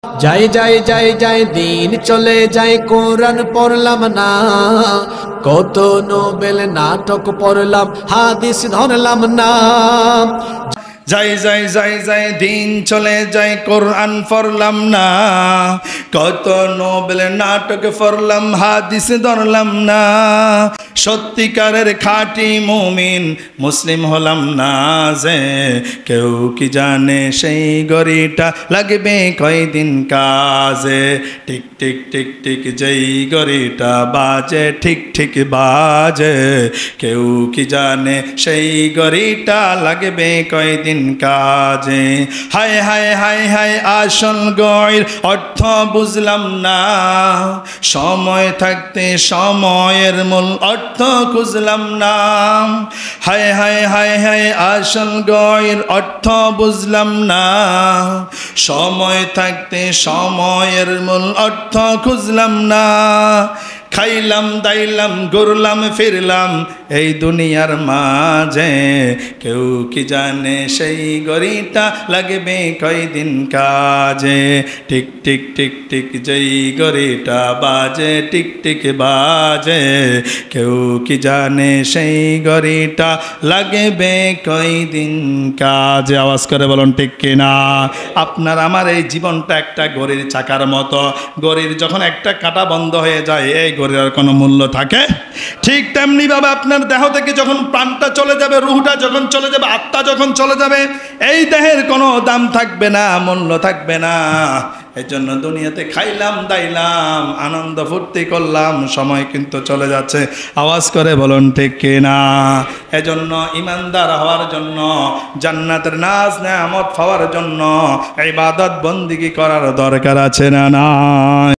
যাই যাই যাই যাই দিন চলে যায় কোরআন পড়লাম না, কত নোবেল নাটক পড়লাম হাদিস ধরলাম না। যাই যাই যাই যাই দিন চলে যায় কোরআন পড়লাম না, কত নোবেল নাটক পড়লাম হাদিস ধরলাম না। সত্যিকারের খাঁটি মুমিন মুসলিম হলাম না যে, কেউ কি জানে সেই গড়িটা লাগবে কয়দিন কাজে। টিক টিক টিক টিক যেই গড়িটা বাজে ঠিক ঠিক বাজে, কেউ কি জানে সেই গড়িটা লাগবে কয়দিন কাজে। হায় হায় হায় হায় আসল গড়ির অর্থ বুঝলাম না, সময় থাকতে সময়ের মূল অর্থ খুঁজলাম না। হায় হায় হায় হায় আসল গড়ির অর্থ বুঝলাম না, সময় থাকতে সময়ের মূল অর্থ খুঁজলাম না। খাইলাম দাইলাম ঘুরলাম ফিরলাম এই দুনিয়ার মাঝে, কেউ কি জানে সেই গড়িটা লাগবে কয়দিন কাজে। টিক টিক টিক টিক যেই গড়িটা বাজে টিক টিক বাজে, কেউ কি জানে সেই গড়িটা লাগবে কয়দিন কাজে। আওয়াজ করে বলুন ঠিক কিনা। আপনার আমার এই জীবনটা একটা ঘড়ির চাকার মতো, ঘড়ির যখন একটা কাঁটা বন্ধ হয়ে যায় এই ঘড়ির আর কোনো মূল্য থাকে? ঠিক তেমনি ভাবে আপনার দেহ থেকে যখন প্রাণটা চলে যাবে, রুহটা যখন চলে যাবে, আত্মা যখন চলে যাবে, এই দেহের কোনো দাম থাকবে না, মূল্য থাকবে না। এই জন্য দুনিয়াতে খাইলাম দাইলাম আনন্দ ফুর্তি করলাম, সময় কিন্তু চলে যাচ্ছে। আওয়াজ করে বলুন ঠিক কিনা। এজন্য ইমানদার হওয়ার জন্য, জান্নাতের নাজ নেয়ামত পাওয়ার জন্য ইবাদত বন্দেগী করার দরকার আছে না না?